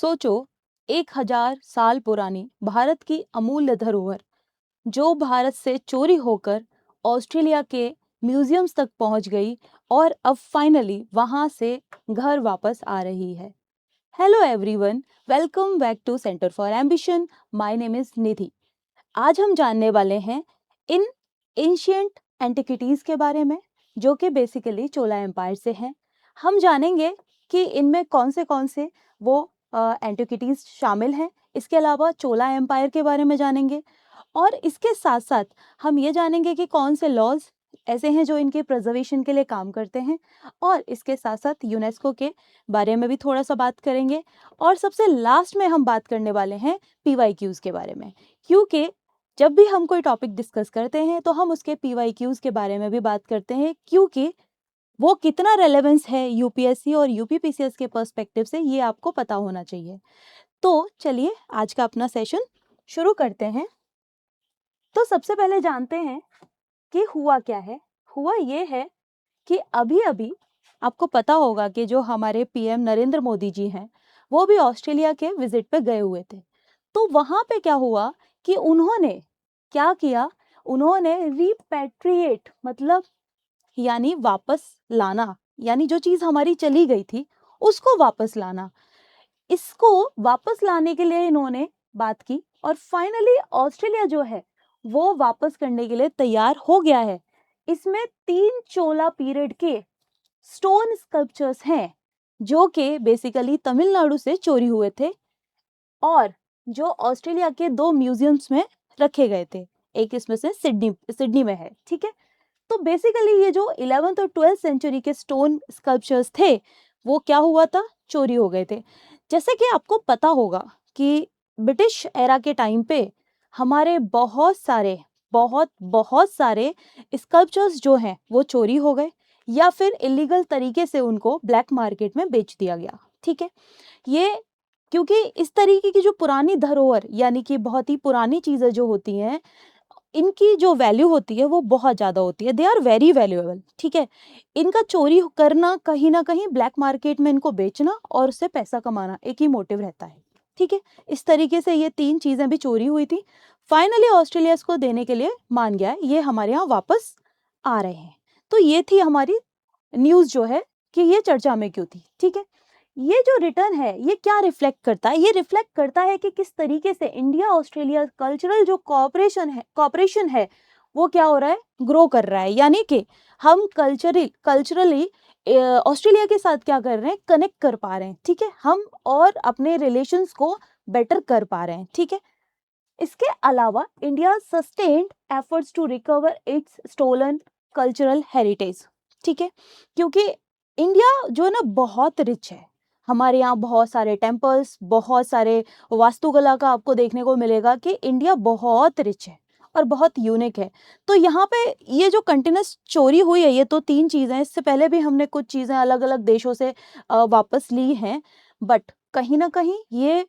सोचो 1000 साल पुरानी भारत की अमूल्य धरोहर जो भारत से चोरी होकर ऑस्ट्रेलिया के म्यूजियम्स तक पहुंच गई और अब फाइनली वहां से घर वापस आ रही है। Hello everyone, welcome back to centre for ambition. My name is Nidhi. आज हम जानने वाले हैं इन एंशियंट एंटिक्विटीज के बारे में, जो कि बेसिकली चोला एम्पायर से हैं। हम जानेंगे कि इनमें कौन से वो एंटिक्विटीज शामिल हैं। इसके अलावा चोला एम्पायर के बारे में जानेंगे और इसके साथ साथ हम ये जानेंगे कि कौन से लॉज ऐसे हैं जो इनके प्रिजर्वेशन के लिए काम करते हैं, और इसके साथ साथ यूनेस्को के बारे में भी थोड़ा सा बात करेंगे। और सबसे लास्ट में हम बात करने वाले हैं PYQs के बारे में, क्योंकि जब भी हम कोई टॉपिक डिस्कस करते हैं तो हम उसके PYQs के बारे में भी बात करते हैं, क्योंकि वो कितना रेलेवेंस है यूपीएससी और यूपीपीसीएस के पर्सपेक्टिव से, ये आपको पता होना चाहिए। तो चलिए आज का अपना सेशन शुरू करते हैं। तो सबसे पहले जानते हैं कि हुआ क्या है। हुआ ये है कि अभी अभी आपको पता होगा कि जो हमारे पीएम नरेंद्र मोदी जी हैं, वो भी ऑस्ट्रेलिया के विजिट पे गए हुए थे। तो वहां पे क्या हुआ कि उन्होंने क्या किया, उन्होंने रिपैट्रिएट मतलब यानी वापस लाना, यानी जो चीज हमारी चली गई थी उसको वापस लाना। इसको वापस लाने के लिए इन्होंने बात की और फाइनली ऑस्ट्रेलिया जो है वो वापस करने के लिए तैयार हो गया है। इसमें 3 चोला पीरियड के स्टोन स्कल्पचर्स हैं जो कि बेसिकली तमिलनाडु से चोरी हुए थे और जो ऑस्ट्रेलिया के 2 म्यूजियम्स में रखे गए थे। एक इसमें से सिडनी में है, ठीक है। तो बेसिकली ये जो 11th और 12th सेंचुरी के स्टोन स्कल्पचर्स थे वो क्या हुआ था, चोरी हो गए थे। जैसे कि आपको पता होगा कि ब्रिटिश एरा के टाइम पे हमारे बहुत सारे स्कल्पचर्स जो हैं वो चोरी हो गए या फिर इलीगल तरीके से उनको ब्लैक मार्केट में बेच दिया गया, ठीक है। ये क्योंकि इस तरीके की जो पुरानी धरोहर यानी कि बहुत ही पुरानी चीजें जो होती हैं, इनकी जो वैल्यू होती है वो बहुत ज़्यादा होती है, दे आर वेरी वैल्यूएबल, ठीक है। इनका चोरी करना, कहीं ना कहीं ब्लैक मार्केट में इनको बेचना और उससे पैसा कमाना एक ही मोटिव रहता है, ठीक है। इस तरीके से ये 3 चीज़ें भी चोरी हुई थी। फाइनली ऑस्ट्रेलिया इसको देने के लिए मान गया है, ये हमारे यहाँ वापस आ रहे हैं। तो ये थी हमारी न्यूज़ जो है कि ये चर्चा में क्यों थी, ठीक है। ये जो रिटर्न है ये क्या रिफ्लेक्ट करता है, ये रिफ्लेक्ट करता है कि किस तरीके से इंडिया ऑस्ट्रेलिया कल्चरल जो कॉपरेशन है वो क्या हो रहा है, ग्रो कर रहा है। यानी कि हम कल्चरली ऑस्ट्रेलिया के साथ क्या कर रहे हैं, कनेक्ट कर पा रहे हैं, ठीक है। हम और अपने रिलेशंस को बेटर कर पा रहे हैं, ठीक है। इसके अलावा India sustained efforts to recover its stolen cultural heritage, ठीक है। क्योंकि इंडिया जो है ना बहुत रिच है, हमारे यहाँ बहुत सारे टेम्पल्स, बहुत सारे वास्तुकला का आपको देखने को मिलेगा कि इंडिया बहुत रिच है और बहुत यूनिक है। तो यहाँ पे ये जो कंटिन्यूस चोरी हुई है, ये तो 3 चीज़ें, इससे पहले भी हमने कुछ चीज़ें अलग अलग देशों से वापस ली हैं, बट कहीं ना कहीं ये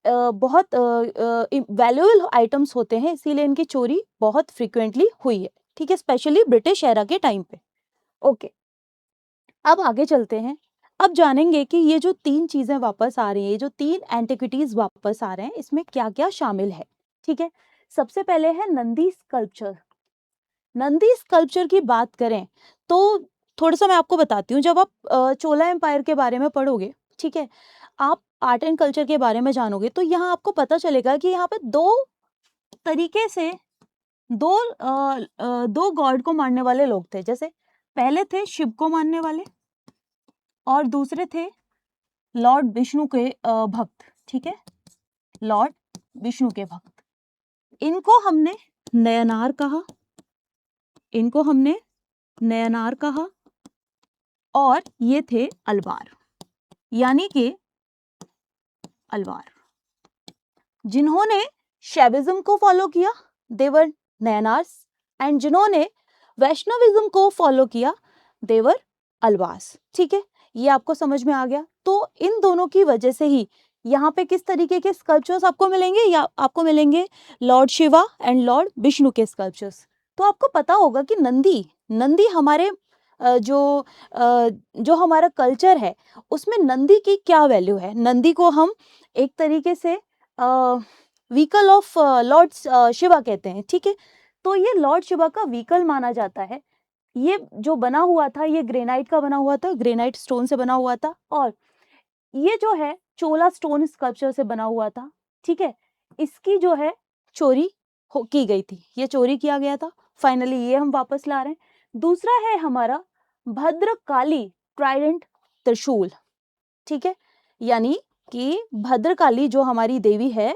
बहुत वैल्यूएबल आइटम्स होते हैं, इसीलिए इनकी चोरी बहुत फ्रिक्वेंटली हुई है, ठीक है, स्पेशली ब्रिटिश एरा के टाइम पे। ओके, अब आगे चलते हैं। अब जानेंगे कि ये जो 3 चीजें वापस आ रही है, जो 3 एंटिक्विटीज वापस आ रहे हैं, इसमें क्या क्या शामिल है, ठीक है। सबसे पहले है नंदी स्कल्पचर। नंदी स्कल्पचर की बात करें तो थोड़ा सा मैं आपको बताती हूँ। जब आप चोला एम्पायर के बारे में पढ़ोगे, ठीक है, आप आर्ट एंड कल्चर के बारे में जानोगे, तो यहाँ आपको पता चलेगा कि यहाँ पे 2 तरीके से दो गॉड को मानने वाले लोग थे। जैसे पहले थे शिव को मानने वाले और दूसरे थे लॉर्ड विष्णु के भक्त, ठीक है, लॉर्ड विष्णु के भक्त। इनको हमने नयनार कहा, इनको हमने नयनार कहा, और ये थे अलवार, यानी कि अलवार। जिन्होंने शैविज्म को फॉलो किया देवर नयनार्स, एंड जिन्होंने वैष्णविज्म को फॉलो किया देवर अलवास, ठीक है। ये आपको समझ में आ गया। तो इन दोनों की वजह से ही यहाँ पे किस तरीके के स्कल्पचर्स आपको मिलेंगे, या आपको मिलेंगे Lord Shiva and Lord Vishnu के स्कल्पचर्स। तो आपको पता होगा कि नंदी हमारे जो हमारा कल्चर है उसमें नंदी की क्या वैल्यू है। नंदी को हम एक तरीके से व्हीकल ऑफ लॉर्ड शिवा कहते हैं, ठीक है। तो ये लॉर्ड शिवा का व्हीकल माना जाता है। ये जो बना हुआ था ये ग्रेनाइट का बना हुआ था, ग्रेनाइट स्टोन से बना हुआ था, और ये जो है चोला स्टोन स्कल्पचर से बना हुआ था, ठीक है। इसकी जो है चोरी की गई थी, ये चोरी किया गया था, फाइनली ये हम वापस ला रहे हैं। दूसरा है हमारा भद्रकाली ट्राइडेंट त्रिशूल, ठीक है। यानी कि भद्रकाली जो हमारी देवी है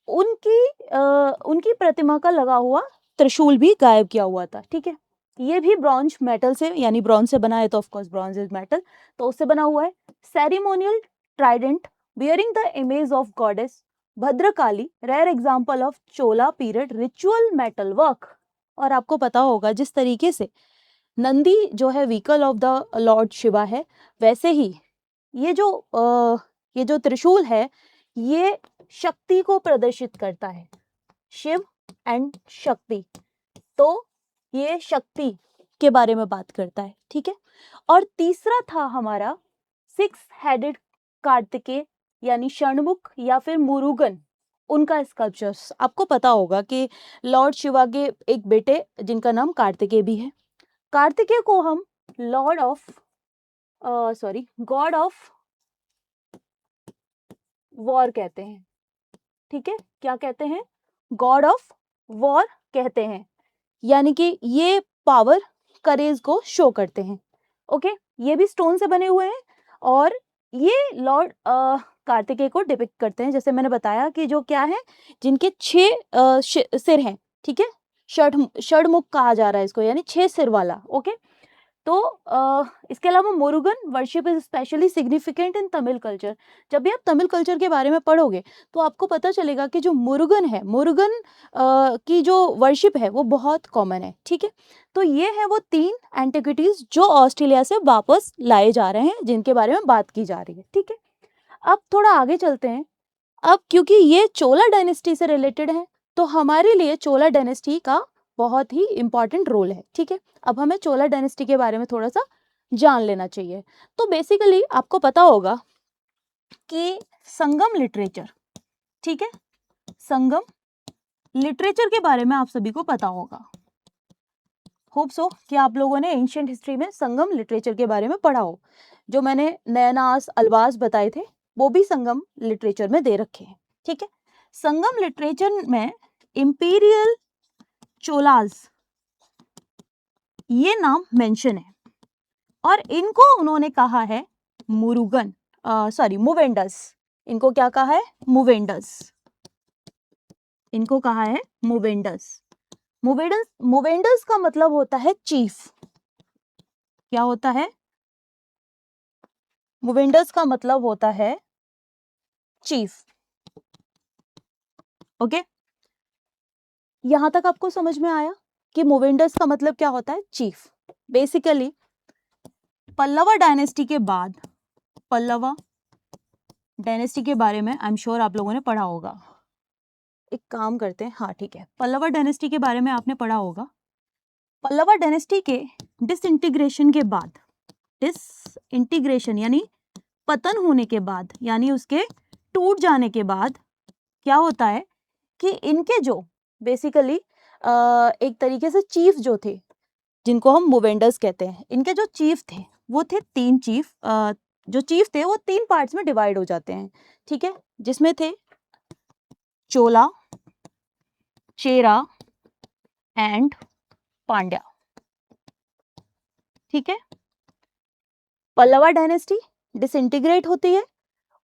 उनकी प्रतिमा का लगा हुआ त्रिशूल भी गायब किया हुआ था, ठीक है। ये भी ब्रॉन्ज मेटल से, यानी ब्रॉन्ज से बना है, तो of course bronze is metal, तो उससे बना हुआ है। Ceremonial trident bearing the image of goddess Bhadrakali, rare example of Chola period ritual metal work. और आपको पता होगा जिस तरीके से नंदी जो है vehicle of the Lord Shiva है, वैसे ही ये जो त्रिशूल है ये शक्ति को प्रदर्शित करता है, शिव एंड शक्ति। तो ये शक्ति के बारे में बात करता है, ठीक है। और तीसरा था हमारा 6 हेडेड कार्तिकेय, यानी षणमुख या फिर मुरुगन, उनका स्कल्पचर्स। आपको पता होगा कि लॉर्ड शिवा के एक बेटे जिनका नाम कार्तिकेय भी है। कार्तिकेय को हम गॉड ऑफ वॉर कहते हैं, ठीक है। क्या कहते हैं? गॉड ऑफ वॉर कहते हैं, यानी कि ये पावर करेज को शो करते हैं, ओके। ये भी स्टोन से बने हुए हैं और ये लॉर्ड कार्तिकेय को डिपिक्ट करते हैं। जैसे मैंने बताया कि जो क्या है, जिनके 6 सिर हैं, ठीक है। षडमुख कहा जा रहा है इसको, यानी 6 सिर वाला, ओके। तो इसके अलावा Murugan worship is specially significant in Tamil culture. जब भी आप तमिल कल्चर के बारे में पढ़ोगे तो आपको पता चलेगा कि जो मुरुगन है, मुरुगन की जो वर्शिप है वो बहुत कॉमन है, ठीक है। तो ये है वो 3 एंटिक्विटीज जो ऑस्ट्रेलिया से वापस लाए जा रहे हैं, जिनके बारे में बात की जा रही है, ठीक है। अब थोड़ा आगे चलते हैं। अब क्योंकि ये चोला डायनेस्टी से रिलेटेड है तो हमारे लिए चोला डायनेस्टी का बहुत ही इंपॉर्टेंट रोल है, ठीक है। अब हमें चोला डायनेस्टी के बारे में थोड़ा सा जान लेना चाहिए। तो बेसिकली आपको पता होगा कि संगम लिटरेचर, ठीक है, संगम लिटरेचर के बारे में आप सभी को पता होगा। होप सो कि आप लोगों ने एंशिएंट हिस्ट्री में संगम लिटरेचर के बारे में पढ़ा हो। जो मैंने नयनास अल्बास बताए थे वो भी संगम लिटरेचर में दे रखे हैं, ठीक है। संगम लिटरेचर में इंपीरियल चोलास ये नाम मेंशन है और इनको उन्होंने कहा है मूवेंडस। इनको क्या कहा है? मूवेंडस। इनको कहा है मूवेंडस। मूवेंडस का मतलब होता है चीफ। क्या होता है? मूवेंडस का मतलब होता है चीफ, ओके। यहां तक आपको समझ में आया कि मूवेंडस का मतलब क्या होता है? चीफ। बेसिकली पल्लवा डायनेस्टी के बाद, पल्लवा डायनेस्टी के बारे में आई एम श्योर आप लोगों ने पढ़ा होगा। एक काम करते हैं, हाँ ठीक है, पल्लवा डायनेस्टी के बारे में आपने पढ़ा होगा। पल्लवा डायनेस्टी के डिसइंटीग्रेशन के बाद, डिसइंटीग्रेशन यानी पतन होने के बाद, यानी उसके टूट जाने के बाद क्या होता है कि इनके जो बेसिकली एक तरीके से चीफ जो थे, जिनको हम मूवेंडर्स कहते हैं, इनके जो चीफ थे वो थे 3 चीफ। जो चीफ थे वो 3 पार्ट्स में डिवाइड हो जाते हैं, ठीक है, जिसमें थे चोला, चेरा एंड पांड्या, ठीक है। पल्लवा डायनेस्टी डिसइंटीग्रेट होती है,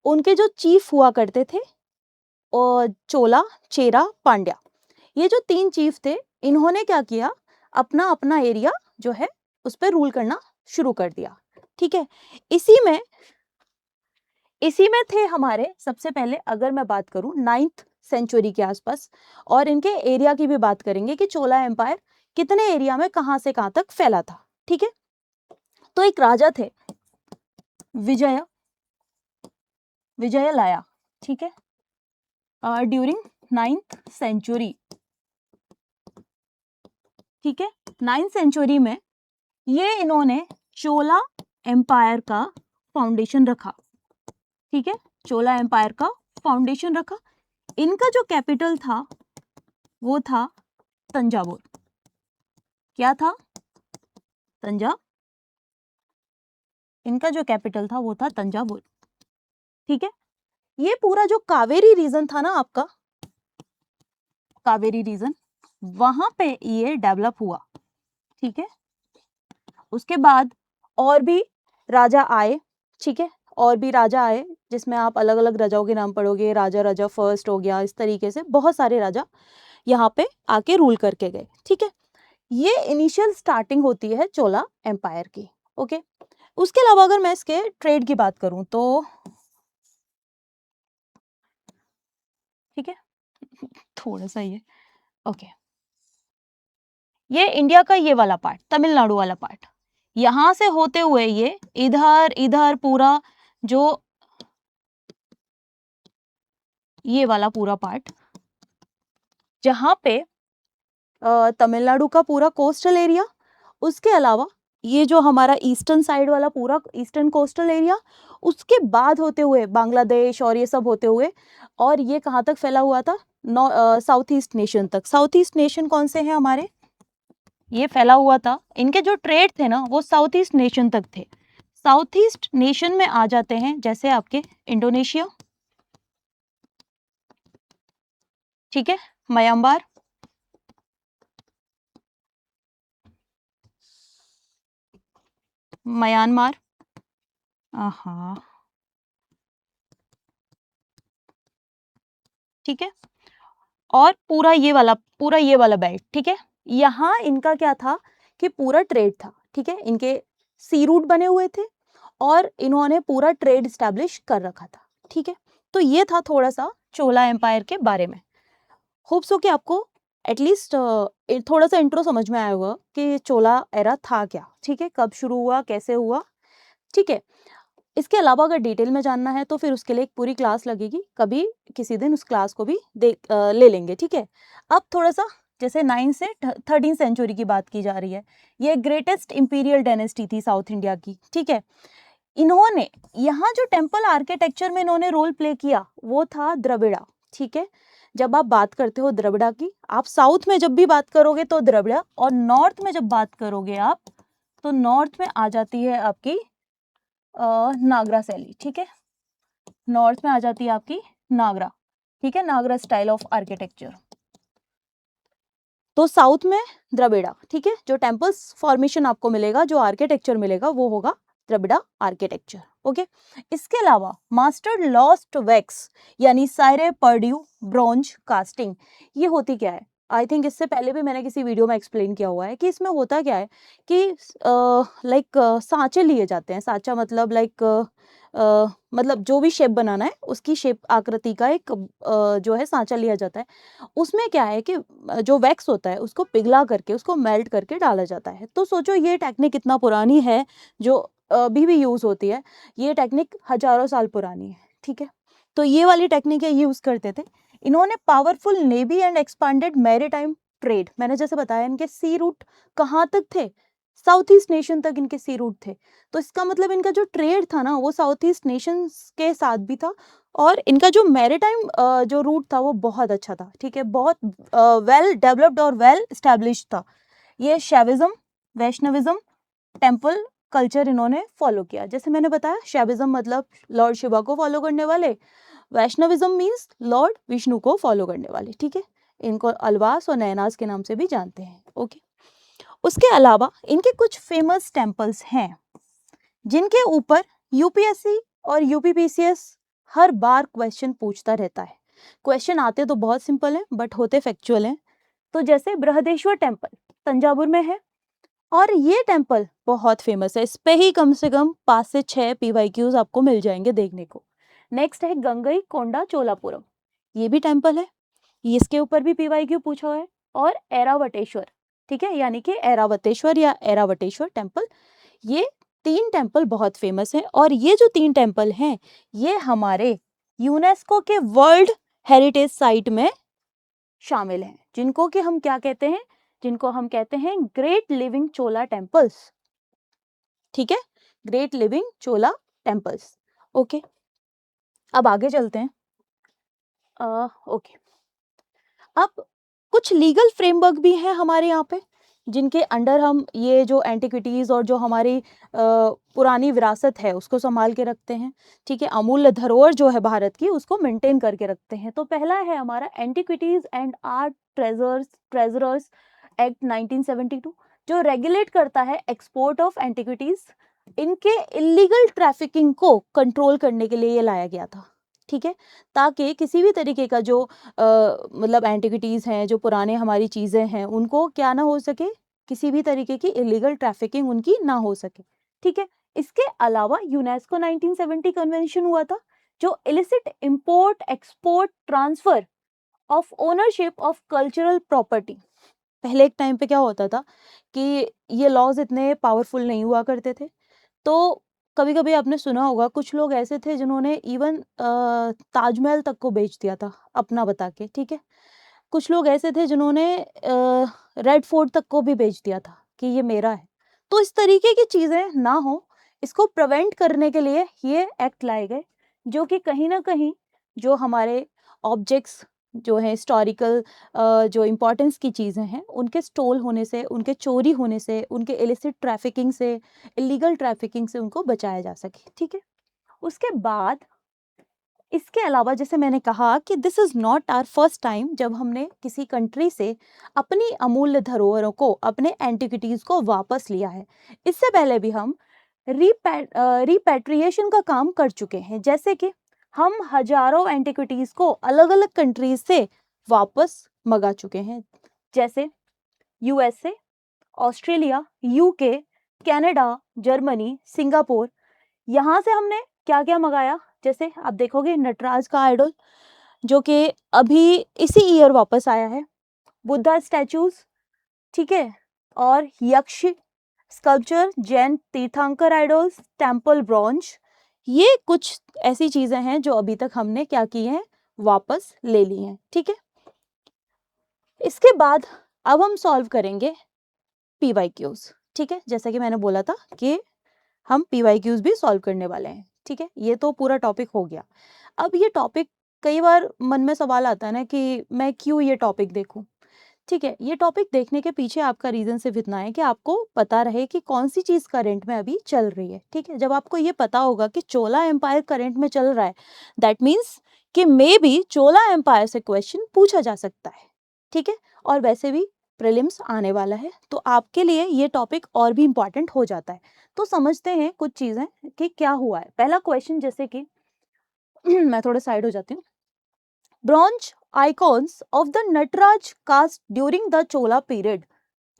उनके जो चीफ हुआ करते थे और चोला, चेरा, पांड्या, ये जो 3 चीफ थे, इन्होंने क्या किया, अपना अपना एरिया जो है उस पर रूल करना शुरू कर दिया, ठीक है। इसी में थे हमारे सबसे पहले, अगर मैं बात करूं 9th सेंचुरी के आसपास, और इनके एरिया की भी बात करेंगे कि चोला एम्पायर कितने एरिया में कहां से कहां तक फैला था, ठीक है। तो एक राजा थे विजयलाया, ठीक है, ड्यूरिंग 9th सेंचुरी, ठीक है। 9th सेंचुरी में ये इन्होंने चोला एम्पायर का फाउंडेशन रखा, ठीक है, चोला एम्पायर का फाउंडेशन रखा। इनका जो कैपिटल था वो था तंजावुर। क्या था? तंजा इनका जो कैपिटल था वो था तंजावुर, ठीक है। ये पूरा जो कावेरी रीजन था ना आपका, कावेरी रीजन, वहां पे ये डेवलप हुआ, ठीक है। उसके बाद और भी राजा आए, ठीक है, और भी राजा आए जिसमें आप अलग अलग राजाओं के नाम पढ़ोगे, राजा राजा फर्स्ट हो गया, इस तरीके से बहुत सारे राजा यहाँ पे आके रूल करके गए, ठीक है। ये इनिशियल स्टार्टिंग होती है चोला एम्पायर की, ओके। उसके अलावा अगर मैं इसके ट्रेड की बात करूं तो, ठीक है, थोड़ा सा ये, ओके, ये इंडिया का ये वाला पार्ट, तमिलनाडु वाला पार्ट, यहां से होते हुए ये इधर इधर पूरा जो ये वाला पूरा पार्ट, जहां पे तमिलनाडु का पूरा कोस्टल एरिया, उसके अलावा ये जो हमारा ईस्टर्न साइड वाला पूरा ईस्टर्न कोस्टल एरिया, उसके बाद होते हुए बांग्लादेश और ये सब होते हुए, और ये कहाँ तक फैला हुआ था? साउथ ईस्ट नेशन तक। साउथ ईस्ट नेशन कौन से हैं हमारे? ये फैला हुआ था। इनके जो ट्रेड थे ना वो साउथ ईस्ट नेशन तक थे। साउथ ईस्ट नेशन में आ जाते हैं जैसे आपके इंडोनेशिया, ठीक है, म्यांमार, म्यांमार, हाँ, ठीक है, और पूरा ये वाला बेल्ट, ठीक है। यहाँ इनका क्या था कि पूरा ट्रेड था, ठीक है, इनके सी रूट बने हुए थे और इन्होंने पूरा ट्रेड स्टैब्लिश कर रखा था, ठीक है। तो ये था थोड़ा सा चोला एम्पायर के बारे में। होप सो कि आपको एटलीस्ट थोड़ा सा इंट्रो समझ में आया होगा कि चोला एरा था क्या, ठीक है, कब शुरू हुआ, कैसे हुआ, ठीक है। इसके अलावा अगर डिटेल में जानना है तो फिर उसके लिए एक पूरी क्लास लगेगी, कभी किसी दिन उस क्लास को भी ले लेंगे, ठीक है। अब थोड़ा सा जैसे 9 से 13 सेंचुरी की बात की जा रही है, ये ग्रेटेस्ट इंपीरियल डायनेस्टी थी साउथ इंडिया की, ठीक है। इन्होंने यहाँ जो टेम्पल आर्किटेक्चर में इन्होंने रोल प्ले किया वो था द्रविड़ा, ठीक है। जब आप बात करते हो द्रविड़ा की, आप साउथ में जब भी बात करोगे तो द्रविड़ा, और नॉर्थ में जब बात करोगे आप तो नॉर्थ में आ जाती है आपकी नागरा शैली, ठीक है। नॉर्थ में आ जाती है आपकी नागरा, ठीक है, नागरा स्टाइल ऑफ आर्किटेक्चर। तो साउथ में द्रविड़ा, ठीक है, जो टेम्पल्स फॉर्मेशन आपको मिलेगा, जो आर्किटेक्चर मिलेगा वो होगा द्रविड़ा आर्किटेक्चर, ओके। इसके अलावा मास्टर्ड लॉस्ट वैक्स यानी सायरे पर्ड्यू ब्रॉन्ज कास्टिंग, ये होती क्या है? आई थिंक इससे पहले भी मैंने किसी वीडियो में एक्सप्लेन किया हुआ है कि इसमें होता क्या है कि लाइक सांचे लिए जाते हैं। सांचा मतलब लाइक मतलब जो भी शेप बनाना है उसकी शेप आकृति का एक जो है सांचा लिया जाता है। उसमें क्या है कि जो वैक्स होता है उसको पिघला करके, उसको मेल्ट करके डाला जाता है। तो सोचो ये टेक्निक कितना पुरानी है, जो अभी भी यूज होती है। ये टेक्निक हजारों साल पुरानी है, ठीक है। तो ये वाली टेक्निक ये यूज करते थे। इन्होंने powerful navy and expanded maritime trade, मैंने जैसे बताया इनके सी रूट कहाँ तक थे? साउथ ईस्ट नेशन तक इनके सी रूट थे। तो इसका मतलब इनका जो ट्रेड था ना वो साउथ ईस्ट नेशंस के साथ भी था, और इनका जो मैरीटाइम जो रूट था वो बहुत अच्छा था, ठीक है, बहुत वेल डेवलप्ड और वेल एस्टैब्लिश्ड था। ये शैविज्म, वैष्णविज्म, टेम्पल कल्चर इन्होंने फॉलो किया। जैसे मैंने बताया शैविज्म मतलब लॉर्ड शिवा को फॉलो करने वाले, वैष्णविज्म मीन्स लॉर्ड विष्णु को फॉलो करने वाले, ठीक है। इनको अलवास और नैनास के नाम से भी जानते हैं, ओके। उसके अलावा इनके कुछ फेमस टेम्पल्स हैं जिनके ऊपर यूपीएससी और यूपीपीसीएस हर बार क्वेश्चन पूछता रहता है। क्वेश्चन आते तो बहुत सिंपल है बट होते फैक्चुअल हैं। तो जैसे बृहदेश्वर टेम्पल तंजावुर में है, और ये टेम्पल बहुत फेमस है, इस पे ही कम से कम 5 से 6 पीवाईक्यूज आपको मिल जाएंगे देखने को। नेक्स्ट है गंगई कोंडा चोलापुरम, ये भी टेम्पल है, इसके ऊपर भी पीवाईक्यू पूछा हुआ है। और ऐरावतेश्वर, ठीक है, यानी कि ऐरावतेश्वर या ऐरावतेश्वर टेम्पल, ये 3 टेम्पल बहुत फेमस है। और ये जो 3 टेम्पल हैं ये हमारे यूनेस्को के वर्ल्ड हेरिटेज साइट में शामिल हैं, जिनको कि हम क्या कहते हैं, जिनको हम कहते हैं ग्रेट लिविंग चोला टेम्पल्स, ठीक है, ग्रेट लिविंग चोला टेम्पल्स। ओके, अब आगे चलते हैं। ओके, अब कुछ लीगल फ्रेमवर्क भी हैं हमारे यहाँ पे, जिनके अंडर हम ये जो एंटिक्विटीज़ और जो हमारी पुरानी विरासत है उसको संभाल के रखते हैं। ठीक है, अमूल्य धरोहर जो है भारत की उसको मेंटेन करके रखते हैं। तो पहला है हमारा antiquities and art treasurers act 1972, जो रेगुलेट करता है एक्सपोर्ट ऑफ एंटिक्विटीज़। इनके इलीगल ट्रैफिकिंग को कंट्रोल करने के लिए ये लाया गया था। ठीक है, ताकि किसी भी तरीके का जो मतलब एंटिक्विटीज़ हैं, जो पुराने हमारी चीज़ें हैं, उनको क्या ना हो सके, किसी भी तरीके की इलीगल ट्रैफिकिंग उनकी ना हो सके। ठीक है, इसके अलावा यूनेस्को 1970 कन्वेंशन हुआ था, जो illicit import export transfer of ownership of cultural property. पहले एक टाइम पे क्या होता था कि ये लॉज इतने पावरफुल नहीं हुआ करते थे, तो कभी कभी आपने सुना होगा कुछ लोग ऐसे थे जिन्होंने इवन ताजमहल तक को बेच दिया था अपना बता के। ठीक है, कुछ लोग ऐसे थे जिन्होंने रेड फोर्ट तक को भी बेच दिया था कि ये मेरा है। तो इस तरीके की चीजें ना हो, इसको प्रिवेंट करने के लिए ये एक्ट लाए गए, जो कि कहीं ना कहीं जो हमारे ऑब्जेक्ट्स जो है हिस्टोरिकल जो इम्पोर्टेंस की चीज़ें हैं उनके स्टोल होने से, उनके चोरी होने से, उनके इलिसिट ट्रैफिकिंग से, इलीगल ट्रैफिकिंग से उनको बचाया जा सके। ठीक है, उसके बाद इसके अलावा जैसे मैंने कहा कि this is not our first time जब हमने किसी कंट्री से अपनी अमूल्य धरोहरों को, अपने एंटिक्विटीज़ को वापस लिया है। इससे पहले भी हम रिपैट्रिएशन का काम कर चुके हैं, जैसे कि हम हजारों एंटिक्विटीज़ को अलग अलग कंट्रीज से वापस मंगा चुके हैं, जैसे USA, Australia, UK, Canada, Germany, Singapore. यहाँ से हमने क्या क्या मंगाया, जैसे आप देखोगे नटराज का आइडल जो कि अभी इसी ईयर वापस आया है, बुद्धा स्टैचूज, ठीक है, और यक्ष स्कल्पचर, जैन तीर्थंकर आइडल्स, टेम्पल ब्रॉन्ज। ये कुछ ऐसी चीजें हैं जो अभी तक हमने क्या की हैं, वापस ले ली हैं। ठीक है, इसके बाद अब हम सॉल्व करेंगे पीवाईक्यूज। ठीक है, जैसा कि मैंने बोला था कि हम पीवाईक्यूज भी सॉल्व करने वाले हैं। ठीक है, ये तो पूरा टॉपिक हो गया। अब ये टॉपिक कई बार मन में सवाल आता है ना कि मैं क्यों ये टॉपिक देखूं। ठीक है, ये टॉपिक देखने के पीछे आपका रीजन सिर्फ इतना है कि आपको पता रहे कि कौन सी चीज करंट में अभी चल रही है। ठीक है, जब आपको ये पता होगा कि चोला एम्पायर करंट में चल रहा है, दैट मीन्स कि मे बी चोला एम्पायर से क्वेश्चन पूछा जा सकता है। ठीक है, और वैसे भी प्रीलिम्स आने वाला है, तो आपके लिए ये टॉपिक और भी इंपॉर्टेंट हो जाता है। तो समझते हैं कुछ चीजें कि क्या हुआ है। पहला क्वेश्चन, जैसे कि मैं थोड़ा साइड हो जाती हूँ। Bronze icons of the Nataraj cast during the Chola period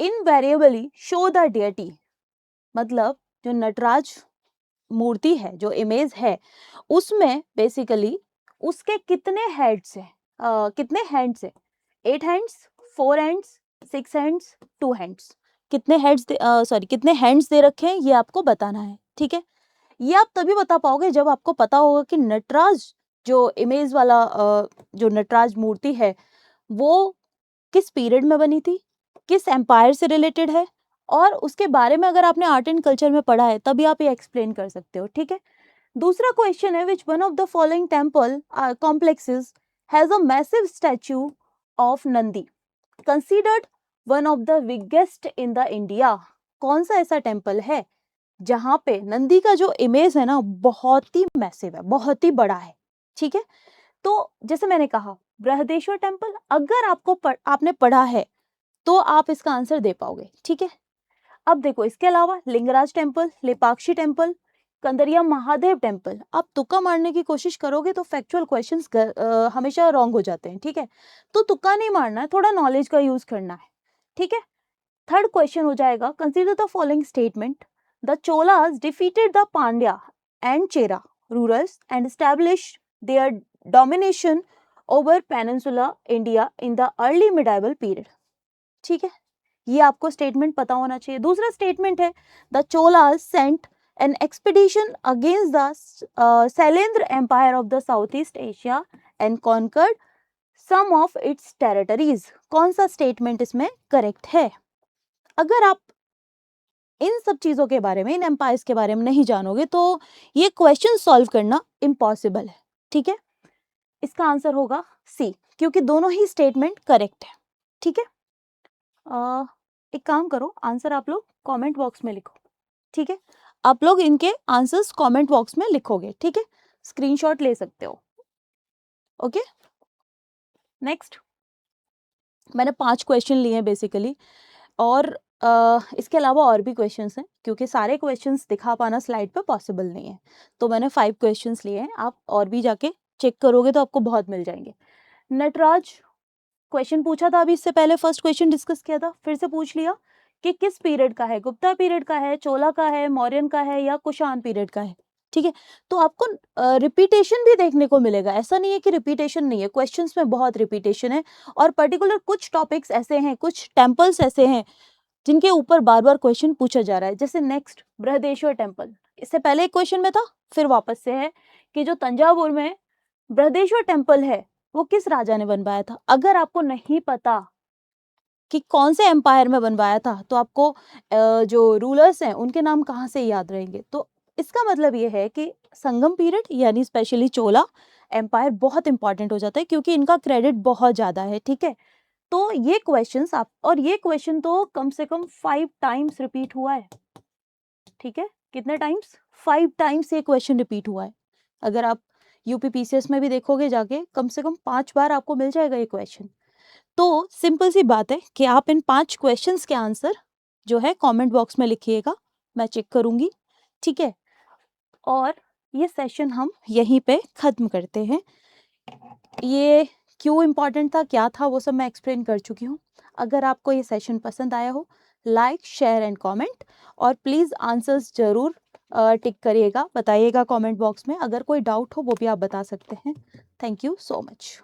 invariably show the deity। मतलब जो नटराज मूर्ति है, जो इमेज है, उसमें बेसिकली उसके कितने हेड्स हैं, कितने हैंड्स है, 8 हैंड्स, 4 हैंड्स, 6 हैंड्स, 2 हैंड्स, कितने हेड्स कितने हैंड्स दे रखे हैं ये आपको बताना है। ठीक है, ये आप तभी बता पाओगे जब आपको पता होगा कि नटराज जो इमेज वाला जो नटराज मूर्ति है वो किस पीरियड में बनी थी, किस एम्पायर से रिलेटेड है, और उसके बारे में अगर आपने आर्ट एंड कल्चर में पढ़ा है तभी आप ये एक्सप्लेन कर सकते हो। ठीक है, दूसरा क्वेश्चन है, which one of the following temple complexes has a massive statue of Nandi considered one of the biggest in the India. कौन सा ऐसा टेम्पल है जहां पे नंदी का जो इमेज है ना बहुत ही मैसिव है, बहुत ही बड़ा है। ठीक है, तो जैसे मैंने कहा बृहदेश्वर टेम्पल, अगर आपने पढ़ा है तो आप इसका आंसर दे पाओगे। ठीक है, अब देखो इसके अलावा Lingaraj temple, Lepakshi temple, Kandariya Mahadev temple. आप तुक्का मारने की कोशिश करोगे तो फैक्चुअल क्वेश्चंस हमेशा रॉन्ग हो जाते हैं। ठीक है, तो तुक्का नहीं मारना है, थोड़ा नॉलेज का यूज करना है। ठीक है, थर्ड क्वेश्चन हो जाएगा, consider the following statement, the Cholas defeated the Pandya and Chera rulers and established their domination over peninsula India in the early medieval period. ठीक है, ये आपको स्टेटमेंट पता होना चाहिए। दूसरा स्टेटमेंट है, the Cholas sent an expedition against the Shailendra empire of the south east Asia and conquered some of its territories. कौन सा स्टेटमेंट इसमें करेक्ट है? अगर आप इन सब चीज़ों के बारे में, इन एम्पायर्स के बारे में नहीं जानोगे तो ये क्वेश्चन सॉल्व करना इम्पॉसिबल है, ठीक है। इसका आंसर होगा सी, क्योंकि दोनों ही स्टेटमेंट करेक्ट है, ठीक है। एक काम करो, आंसर आप लोग कमेंट बॉक्स में लिखो, ठीक है। आप लोग इनके आंसर्स कमेंट बॉक्स में लिखोगे, ठीक है। स्क्रीनशॉट ले सकते हो, ओके। नेक्स्ट, मैंने 5 क्वेश्चन लिए हैं बेसिकली, और इसके अलावा और भी क्वेश्चंस हैं, क्योंकि सारे क्वेश्चंस दिखा पाना स्लाइड पे पॉसिबल नहीं है, तो मैंने 5 क्वेश्चंस लिए हैं। आप और भी जाके चेक करोगे तो आपको बहुत मिल जाएंगे। नटराज क्वेश्चन पूछा था अभी, इससे पहले फर्स्ट क्वेश्चन डिस्कस किया था, फिर से पूछ लिया कि किस पीरियड का है, गुप्ता पीरियड का है, चोला का है, मौर्यन का है, या कुषाण पीरियड का है, ठीक है। तो आपको रिपीटेशन भी देखने को मिलेगा, ऐसा नहीं है कि रिपीटेशन नहीं है, क्वेश्चंस में बहुत रिपीटेशन है, और पर्टिकुलर कुछ टॉपिक्स ऐसे हैं, कुछ टेम्पल्स ऐसे हैं जिनके ऊपर बार बार क्वेश्चन पूछा जा रहा है। जैसे नेक्स्ट बृहदेश्वर टेम्पल, इससे पहले एक क्वेश्चन में था, फिर वापस से है कि जो तंजावुर में बृहदेश्वर टेम्पल है वो किस राजा ने बनवाया था। अगर आपको नहीं पता कि कौन से एम्पायर में बनवाया था तो आपको जो रूलर्स हैं उनके नाम कहाँ से याद रहेंगे। तो इसका मतलब ये है कि संगम पीरियड यानी स्पेशली चोला एम्पायर बहुत इंपॉर्टेंट हो जाता है, क्योंकि इनका क्रेडिट बहुत ज्यादा है, ठीक है। तो ये क्वेश्चंस आप, और ये क्वेश्चन तो कम से कम 5 टाइम्स रिपीट हुआ है, ठीक है। कितने टाइम्स? 5 टाइम्स ये क्वेश्चन रिपीट हुआ है। अगर आप यूपीपीसीएस में भी देखोगे जाके, कम से कम 5 बार आपको मिल जाएगा ये क्वेश्चन। तो सिंपल सी बात है कि आप इन 5 क्वेश्चंस के आंसर जो है कमेंट बॉक्स में लिखिएगा, मैं चेक करूंगी, ठीक है। और ये सेशन हम यहीं पे खत्म करते हैं। ये क्यों इम्पॉर्टेंट था, क्या था, वो सब मैं एक्सप्लेन कर चुकी हूँ। अगर आपको ये सेशन पसंद आया हो, लाइक शेयर एंड कमेंट, और प्लीज़ आंसर्स जरूर टिक करिएगा, बताइएगा कमेंट बॉक्स में। अगर कोई डाउट हो वो भी आप बता सकते हैं। Thank you so much.